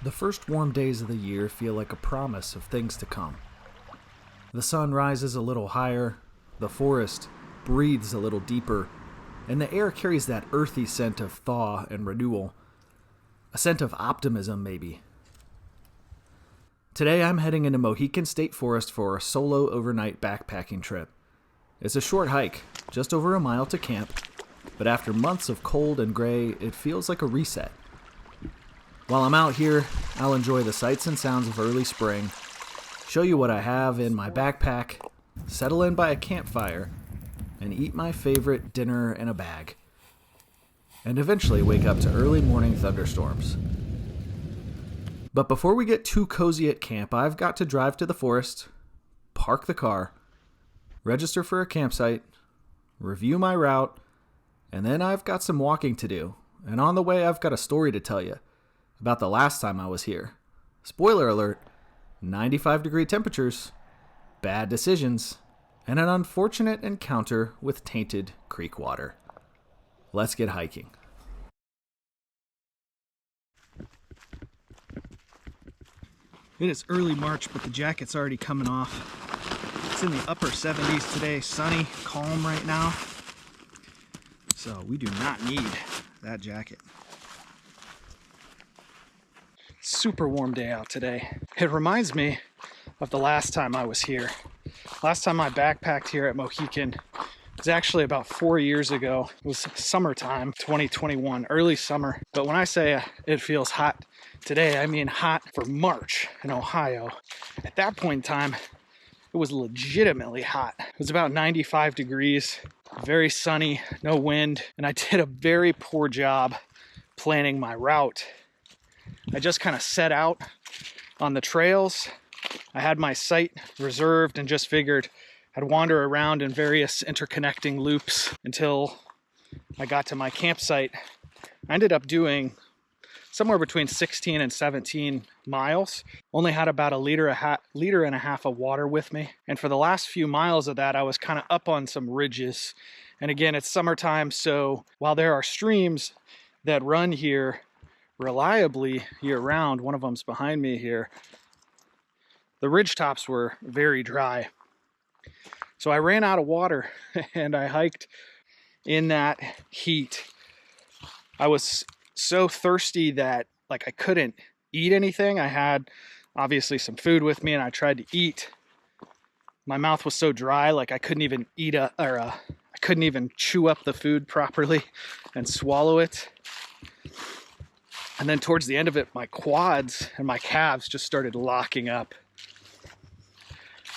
The first warm days of the year feel like a promise of things to come. The sun rises a little higher, the forest breathes a little deeper, and the air carries that earthy scent of thaw and renewal. A scent of optimism, maybe. Today I'm heading into Mohican State Forest for a solo overnight backpacking trip. It's a short hike, just over a mile to camp, but after months of cold and gray, it feels like a reset. While I'm out here, I'll enjoy the sights and sounds of early spring, show you what I have in my backpack, settle in by a campfire, and eat my favorite dinner in a bag. And eventually wake up to early morning thunderstorms. But before we get too cozy at camp, I've got to drive to the forest, park the car, register for a campsite, review my route, and then I've got some walking to do. And on the way, I've got a story to tell you about the last time I was here. Spoiler alert, 95-degree temperatures, bad decisions, and an unfortunate encounter with tainted creek water. Let's get hiking. It is early March, but the jacket's already coming off. It's in the upper 70s today, sunny, calm right now. So we do not need that jacket. Super warm day out today. It reminds me of the last time I was here. Last time I backpacked here at Mohican was actually about 4 years ago. It was summertime, 2021, early summer. But when I say it feels hot today, I mean hot for March in Ohio. At that point in time, it was legitimately hot. It was about 95 degrees, very sunny, no wind, and I did a very poor job planning my route. I just kind of set out on the trails. I had my site reserved and just figured I'd wander around in various interconnecting loops until I got to my campsite. I ended up doing somewhere between 16 and 17 miles. Only had about a liter and a half of water with me. And for the last few miles of that, I was kind of up on some ridges. And again, it's summertime, so while there are streams that run here reliably year-round, one of them's behind me here, the ridge tops were very dry. So I ran out of water and I hiked in that heat. I was so thirsty that I couldn't eat anything. I had obviously some food with me and I tried to eat. My mouth was so dry, I couldn't even I couldn't even chew up the food properly and swallow it. And then towards the end of it, my quads and my calves just started locking up.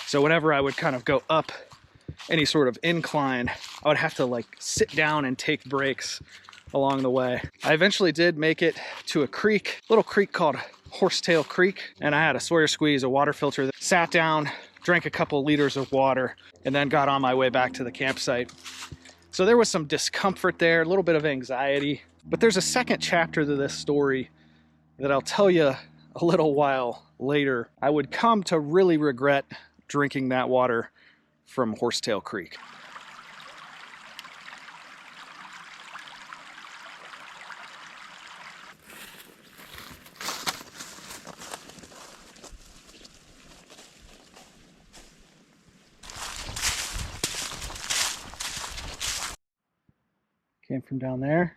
So whenever I would kind of go up any sort of incline, I would have to sit down and take breaks along the way. I eventually did make it to a creek, little creek called Horsetail Creek, and I had a Sawyer squeeze, a water filter. Sat down, drank a couple liters of water, and then got on my way back to the campsite. So there was some discomfort there, a little bit of anxiety, but there's a second chapter to this story that I'll tell you a little while later. I would come to really regret drinking that water from Horsetail Creek. Came from down there.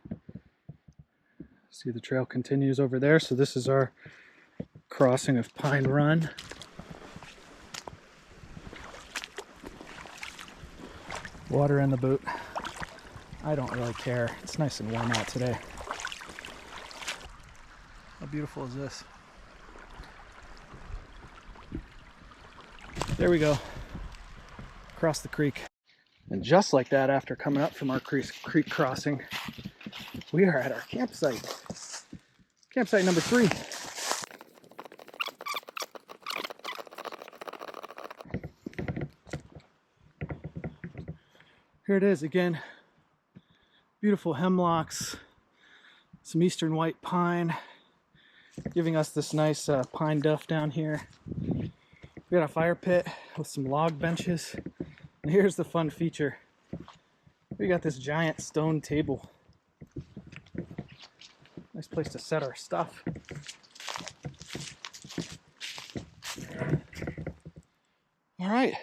See, the trail continues over there. So this is our crossing of Pine Run. Water in the boot. I don't really care. It's nice and warm out today. How beautiful is this? There we go. Across the creek. And just like that, after coming up from our creek crossing, we are at our campsite. Campsite number 3. Here it is again. Beautiful hemlocks, some eastern white pine, giving us this nice pine duff down here. We got a fire pit with some log benches. And here's the fun feature. We got this giant stone table. Nice place to set our stuff. All right.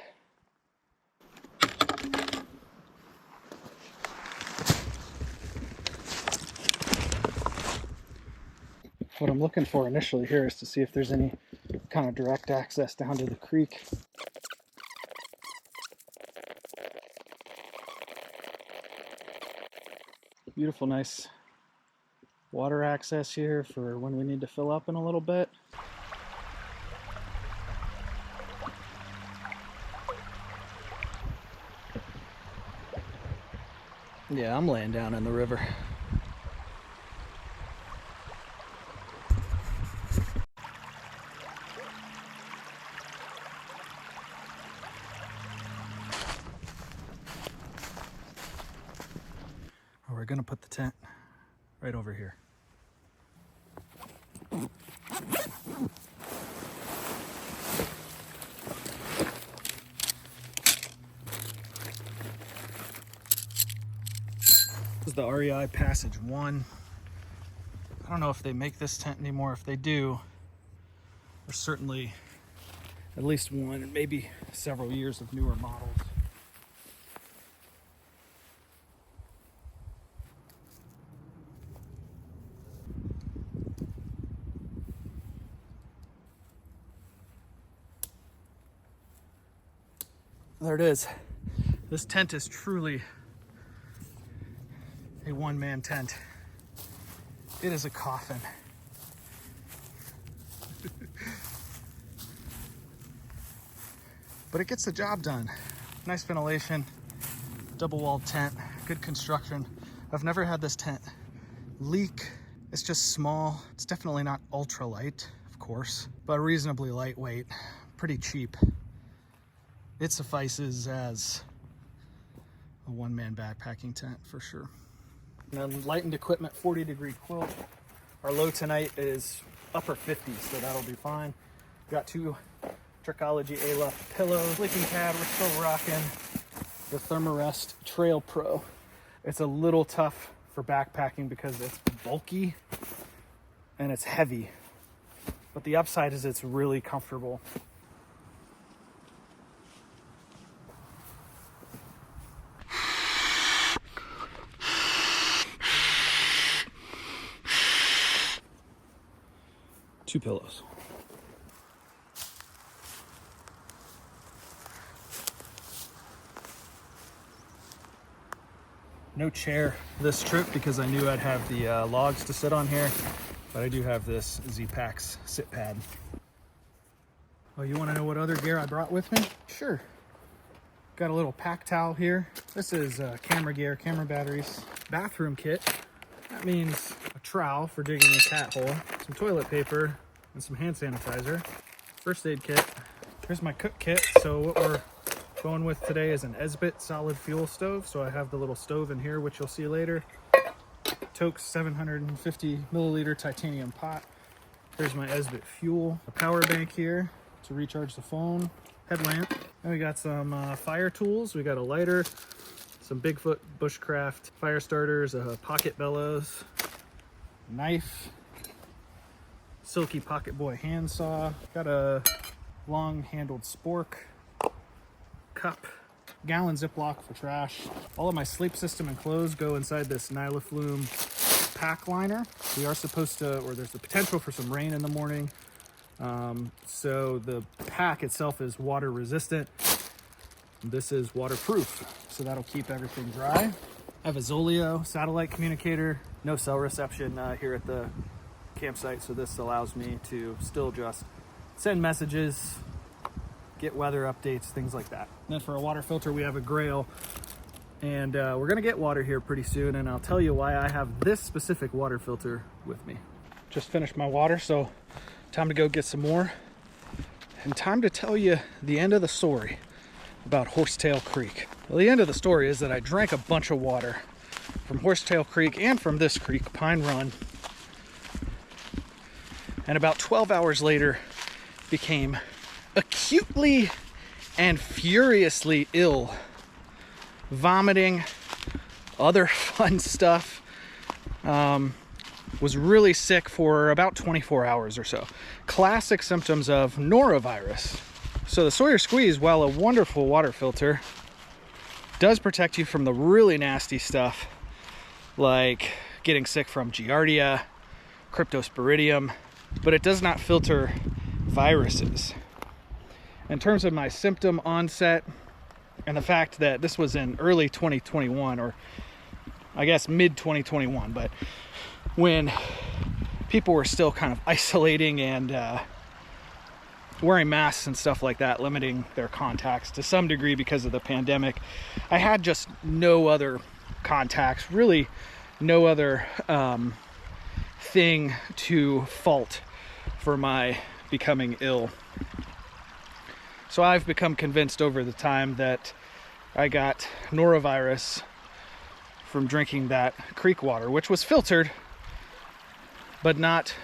What I'm looking for initially here is to see if there's any kind of direct access down to the creek. Beautiful, nice water access here for when we need to fill up in a little bit. Yeah, I'm laying down in the river. We're gonna put the tent right over here. This is the REI Passage 1. I don't know if they make this tent anymore. If they do, there's certainly at least one and maybe several years of newer models. There it is. This tent is truly a one-man tent. It is a coffin. But it gets the job done. Nice ventilation, double-walled tent, good construction. I've never had this tent leak. It's just small. It's definitely not ultra-light, of course, but reasonably lightweight, pretty cheap. It suffices as a one-man backpacking tent for sure. And then lightened equipment, 40-degree quilt. Our low tonight is upper 50s, so that'll be fine. Got 2 Trichology A-Luff pillows. Sleeping pad, we're still rocking the Thermarest Trail Pro. It's a little tough for backpacking because it's bulky and it's heavy. But the upside is it's really comfortable. Two pillows. No chair this trip because I knew I'd have the logs to sit on here, but I do have this Z-Packs sit pad. Oh, you want to know what other gear I brought with me? Sure. Got a little pack towel here. This is camera gear, camera batteries. Bathroom kit. That means a trowel for digging a cat hole, some toilet paper, and some hand sanitizer. First aid kit. Here's my cook kit. So what we're going with today is an Esbit solid fuel stove. So I have the little stove in here, which you'll see later. Toke's 750 milliliter titanium pot. Here's my Esbit fuel. A power bank here to recharge the phone. Headlamp. And we got some fire tools. We got a lighter, some Bigfoot bushcraft fire starters, a pocket bellows, knife, silky pocket boy handsaw, got a long handled spork, cup, gallon Ziploc for trash. All of my sleep system and clothes go inside this Nylaflume pack liner. We are supposed to, or there's the potential for some rain in the morning. So the pack itself is water resistant. This is waterproof, so that'll keep everything dry. I have a Zoleo satellite communicator, no cell reception here at the campsite, so this allows me to still just send messages, get weather updates, things like that. And then for a water filter, we have a Grail, and we're gonna get water here pretty soon, and I'll tell you why I have this specific water filter with me. Just finished my water, so time to go get some more, and time to tell you the end of the story about Horsetail Creek. Well, the end of the story is that I drank a bunch of water from Horsetail Creek and from this creek, Pine Run, and about 12 hours later became acutely and furiously ill, vomiting, other fun stuff. Was really sick for about 24 hours or so. Classic symptoms of norovirus. So the Sawyer Squeeze, while a wonderful water filter, does protect you from the really nasty stuff like getting sick from Giardia, Cryptosporidium, but it does not filter viruses. In terms of my symptom onset and the fact that this was in early 2021, or I guess mid 2021, but when people were still kind of isolating and wearing masks and stuff like that, limiting their contacts to some degree because of the pandemic, I had just no other contacts, really no other thing to fault for my becoming ill. So I've become convinced over the time that I got norovirus from drinking that creek water, which was filtered, but not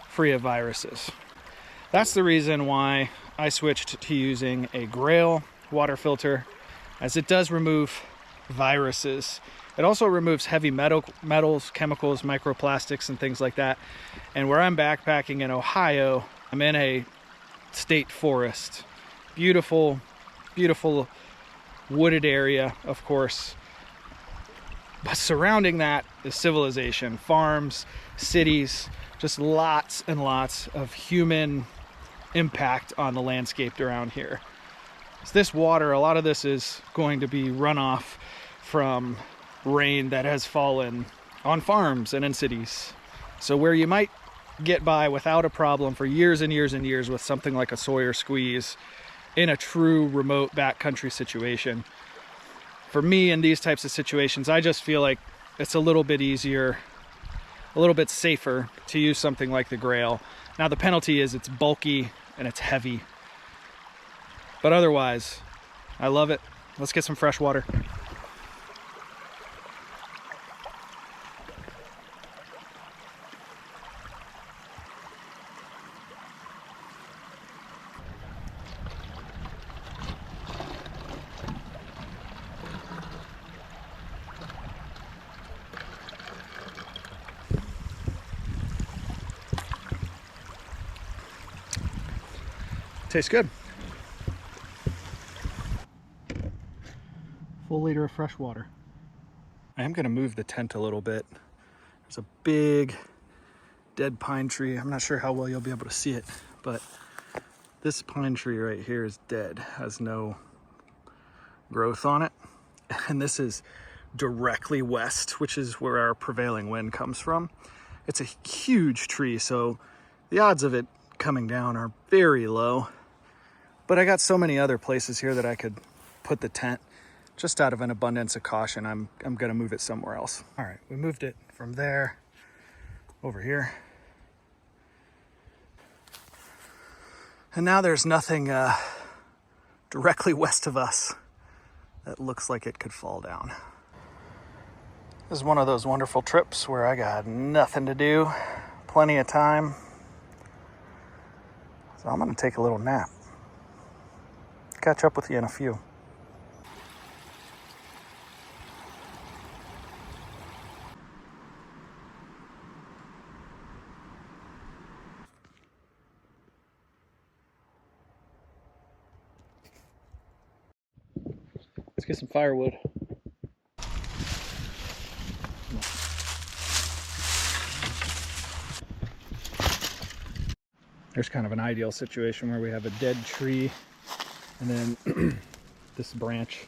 free of viruses. That's the reason why I switched to using a Grail water filter, as it does remove viruses. It also removes heavy metals, chemicals, microplastics, and things like that. And where I'm backpacking in Ohio, I'm in a state forest. Beautiful, beautiful wooded area, of course. But surrounding that is civilization, farms, cities, just lots and lots of human impact on the landscape around here. So this water, a lot of this is going to be runoff from rain that has fallen on farms and in cities. So where you might get by without a problem for years and years and years with something like a Sawyer Squeeze in a true remote backcountry situation, for me in these types of situations, I just feel like it's a little bit easier, a little bit safer to use something like the Grail. Now the penalty is it's bulky and it's heavy, but otherwise I love it. Let's get some fresh water. Tastes good. Full liter of fresh water. I am going to move the tent a little bit. There's a big dead pine tree. I'm not sure how well you'll be able to see it, but this pine tree right here is dead, has no growth on it. And this is directly west, which is where our prevailing wind comes from. It's a huge tree, so the odds of it coming down are very low. But I got so many other places here that I could put the tent. Just out of an abundance of caution, I'm gonna move it somewhere else. All right, we moved it from there over here. And now there's nothing directly west of us that looks like it could fall down. This is one of those wonderful trips where I got nothing to do, plenty of time. So I'm gonna take a little nap. Catch up with you in a few. Let's get some firewood. There's kind of an ideal situation where we have a dead tree and then this branch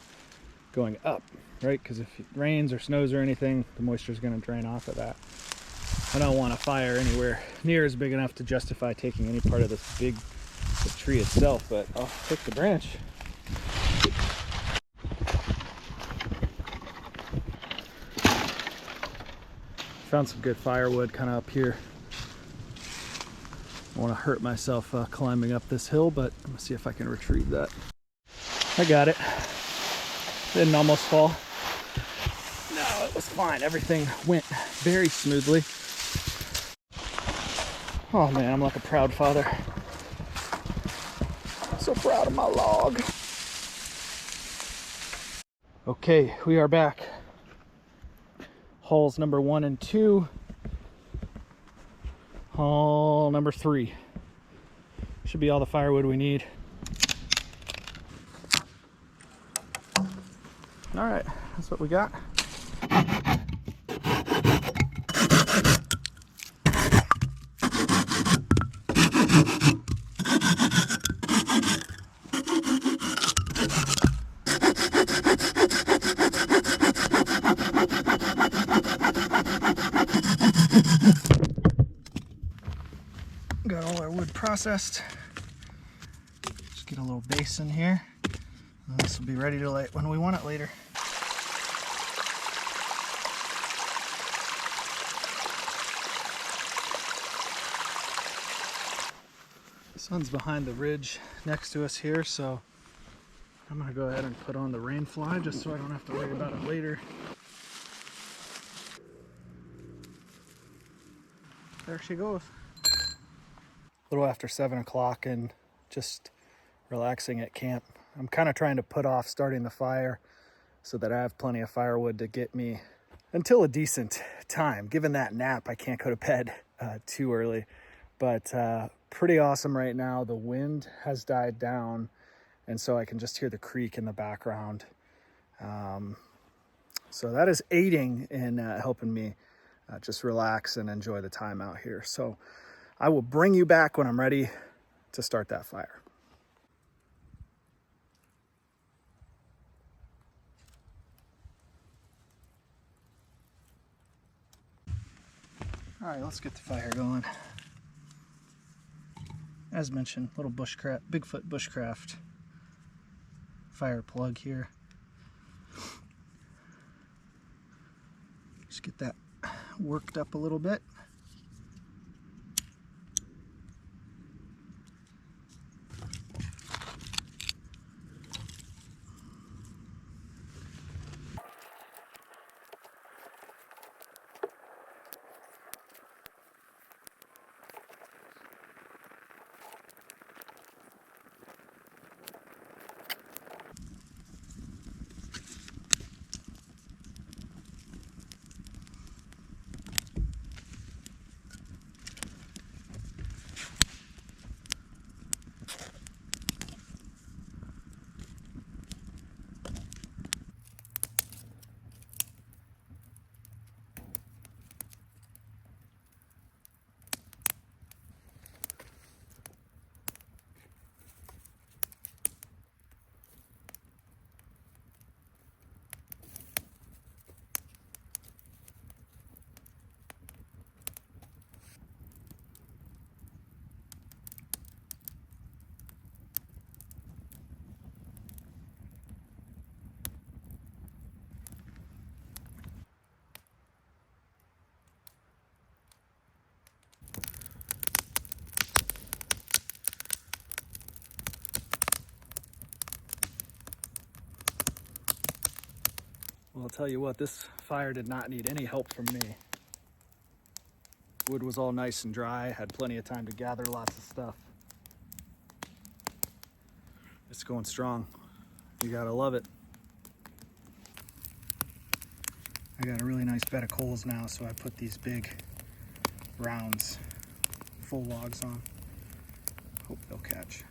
going up, right? Because if it rains or snows or anything, the moisture is going to drain off of that. I don't want a fire anywhere near as big enough to justify taking any part of this big tree itself, but I'll take the branch. Found some good firewood kind of up here. I want to hurt myself climbing up this hill, but I'm gonna see if I can retrieve that. I got it. Didn't almost fall. No, it was fine. Everything went very smoothly. Oh man, I'm like a proud father. I'm so proud of my log. Okay, we are back. Hauls number 1 and 2. Haul number 3. Should be all the firewood we need. All right, that's what we got. Got all our wood processed. Just get a little base in here. And this will be ready to light when we want it later. The sun's behind the ridge next to us here, so I'm gonna go ahead and put on the rain fly just so I don't have to worry about it later. There she goes. A little after 7 o'clock and just relaxing at camp. I'm kind of trying to put off starting the fire so that I have plenty of firewood to get me until a decent time. Given that nap, I can't go to bed too early, but pretty awesome right now. The wind has died down, and so I can just hear the creek in the background. So that is aiding in helping me just relax and enjoy the time out here. So I will bring you back when I'm ready to start that fire. All right, let's get the fire going. As mentioned, little bushcraft, Bigfoot bushcraft fire plug here. Just get that worked up a little bit. Well, I'll tell you what, this fire did not need any help from me. Wood was all nice and dry, had plenty of time to gather lots of stuff. It's going strong. You gotta love it. I got a really nice bed of coals now, so I put these big rounds, full logs on. Hope they'll catch.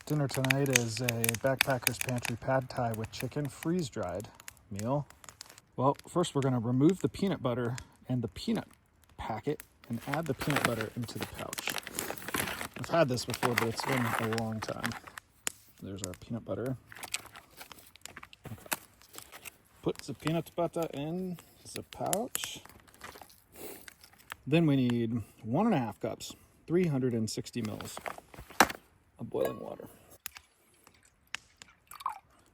Dinner tonight is a Backpacker's Pantry Pad Thai with chicken freeze-dried meal. Well, first we're going to remove the peanut butter and the peanut packet and add the peanut butter into the pouch. I've had this before, but it's been a long time. There's our peanut butter. Okay. Put the peanut butter in the pouch. Then we need 1.5 cups, 360 mils of boiling water.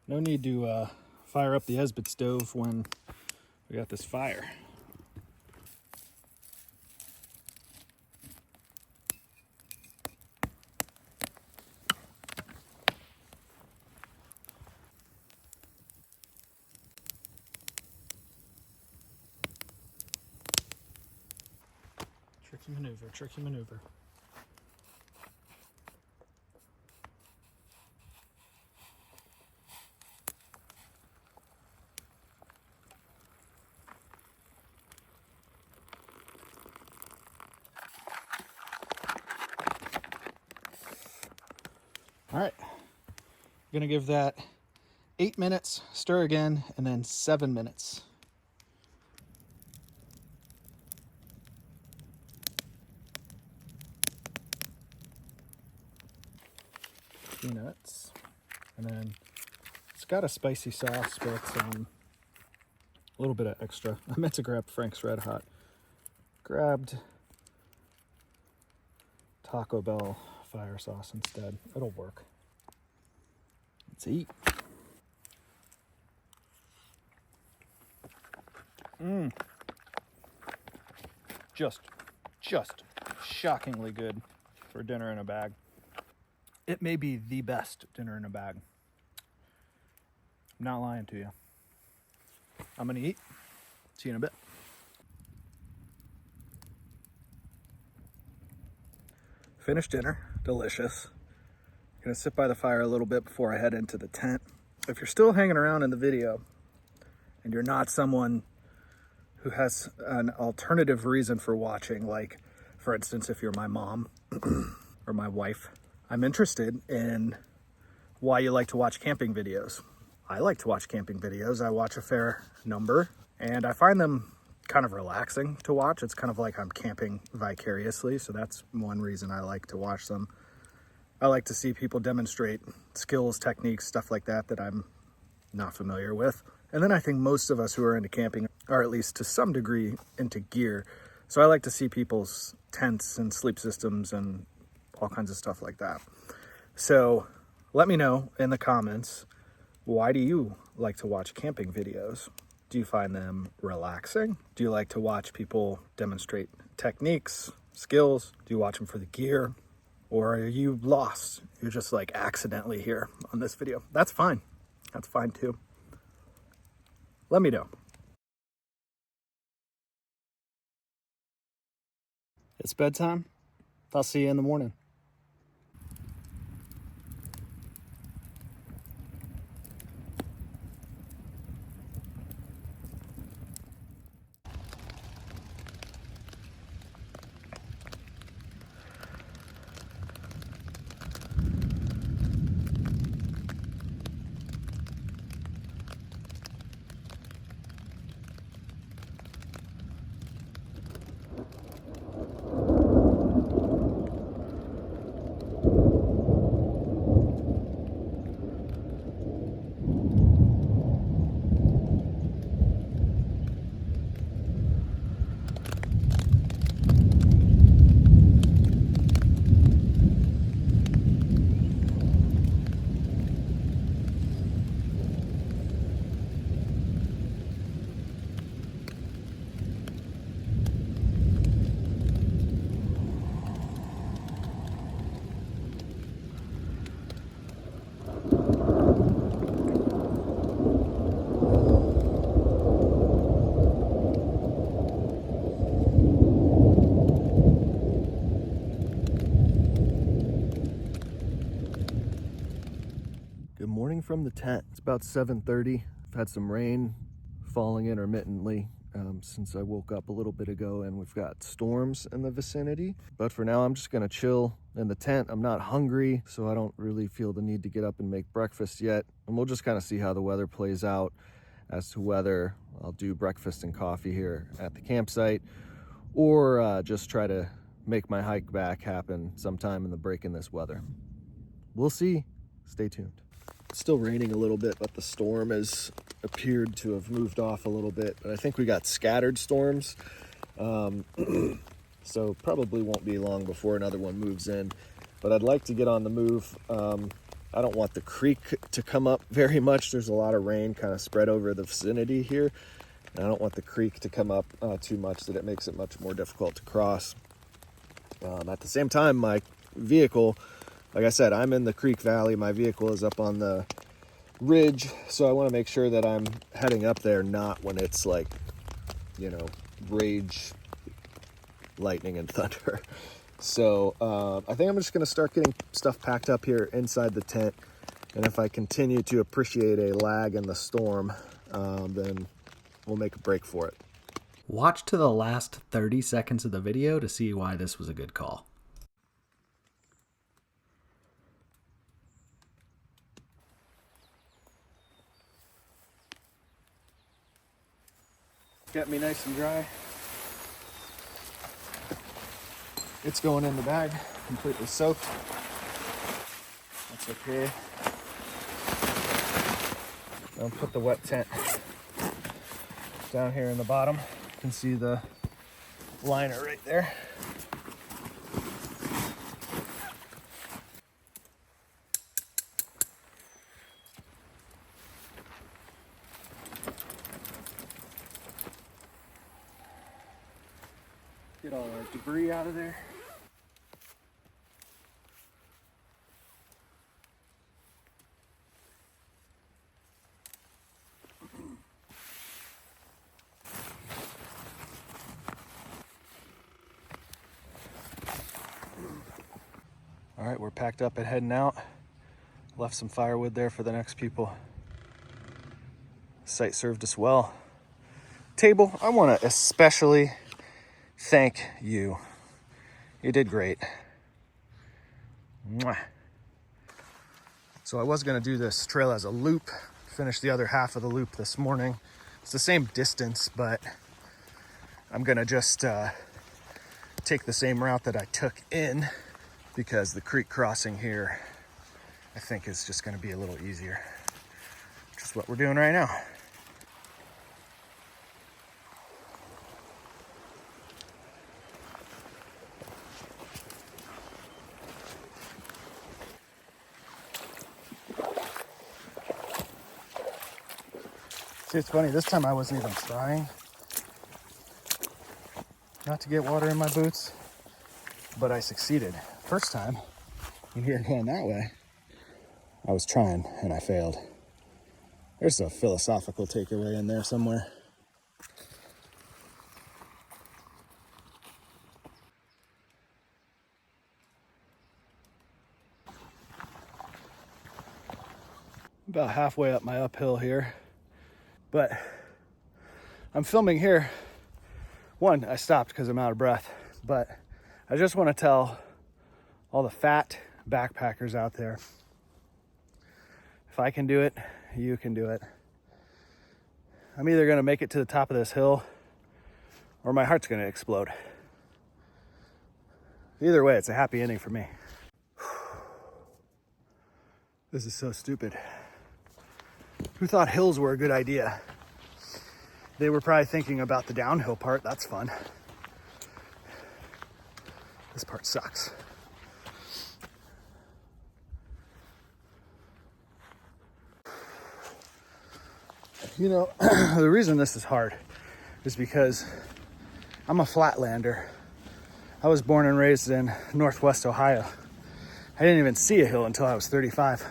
No need to fire up the Esbit stove when we got this fire. Tricky maneuver, tricky maneuver. All right, gonna give that 8 minutes, stir again, and then 7 minutes. Peanuts, and then it's got a spicy sauce, but a little bit of extra. I meant to grab Frank's Red Hot. Grabbed Taco Bell fire sauce instead. It'll work. Let's eat. Just shockingly good for dinner in a bag. It may be the best dinner in a bag. I'm not lying to you. I'm gonna eat. See you in a bit. Finished dinner, delicious. Gonna sit by the fire a little bit before I head into the tent. If you're still hanging around in the video and you're not someone who has an alternative reason for watching, like for instance, if you're my mom or my wife, I'm interested in why you like to watch camping videos. I like to watch camping videos. I watch a fair number and I find them kind of relaxing to watch. It's kind of like I'm camping vicariously. So that's one reason I like to watch them. I like to see people demonstrate skills, techniques, stuff like that that I'm not familiar with. And then I think most of us who are into camping are at least to some degree into gear. So I like to see people's tents and sleep systems and all kinds of stuff like that. So let me know in the comments, why do you like to watch camping videos? Do you find them relaxing? Do you like to watch people demonstrate techniques, skills? Do you watch them for the gear? Or are you lost? You're just like accidentally here on this video. That's fine. That's fine too. Let me know. It's bedtime. I'll see you in the morning. Good morning from the tent. It's about 7:30. I've had some rain falling intermittently since I woke up a little bit ago, and we've got storms in the vicinity. But for now, I'm just gonna chill in the tent. I'm not hungry, so I don't really feel the need to get up and make breakfast yet. And we'll just kind of see how the weather plays out as to whether I'll do breakfast and coffee here at the campsite or just try to make my hike back happen sometime in the break in this weather. We'll see. Stay tuned. It's still raining a little bit, but the storm has appeared to have moved off a little bit. But I think we got scattered storms, so probably won't be long before another one moves in. But I'd like to get on the move. I don't want the creek to come up very much. There's a lot of rain kind of spread over the vicinity here. And I don't want the creek to come up too much that it makes it much more difficult to cross. At the same time, my vehicle, like I said, I'm in the creek valley. My vehicle is up on the ridge, so I want to make sure that I'm heading up there, not when it's like, you know, rage, lightning, and thunder. So I think I'm just going to start getting stuff packed up here inside the tent. And if I continue to appreciate a lag in the storm, then we'll make a break for it. Watch to the last 30 seconds of the video to see why this was a good call. Get me nice and dry. It's going in the bag, completely soaked. That's okay. I'll put the wet tent down here in the bottom. You can see the liner right there. Get all our debris out of there. All right, we're packed up and heading out. Left some firewood there for the next people. Site served us well. Table, I want to especially thank you. You did great. Mwah. So I was going to do this trail as a loop, finish the other half of the loop this morning. It's the same distance, but I'm going to just take the same route that I took in, because the creek crossing here, I think, is just going to be a little easier, which is what we're doing right now. See, it's funny, this time I wasn't even trying not to get water in my boots, but I succeeded. First time, when we were going that way, I was trying and I failed. There's a philosophical takeaway in there somewhere. About halfway up my uphill here, but I'm filming here. One, I stopped because I'm out of breath, but I just want to tell all the fat backpackers out there, if I can do it, you can do it. I'm either going to make it to the top of this hill or my heart's going to explode. Either way, it's a happy ending for me. This is so stupid. Who thought hills were a good idea? They were probably thinking about the downhill part. That's fun. This part sucks. You know, the reason this is hard is because I'm a flatlander. I was born and raised in Northwest Ohio. I didn't even see a hill until I was 35.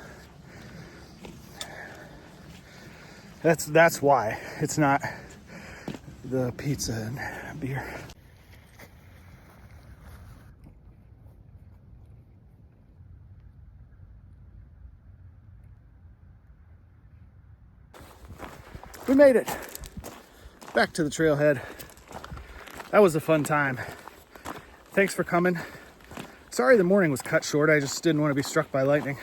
That's why. It's not the pizza and beer. We made it back to the trailhead. That was a fun time. Thanks for coming. Sorry the morning was cut short. I just didn't want to be struck by lightning.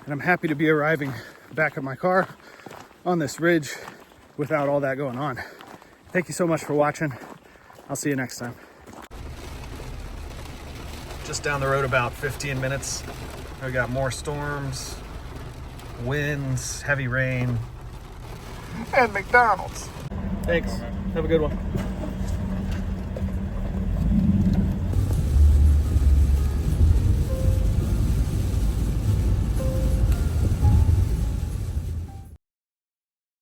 And I'm happy to be arriving back at my car on this ridge without all that going on. Thank you so much for watching. I'll see you next time. Just down the road about 15 minutes. We got more storms, winds, heavy rain, and McDonald's. Thanks. Have a good one.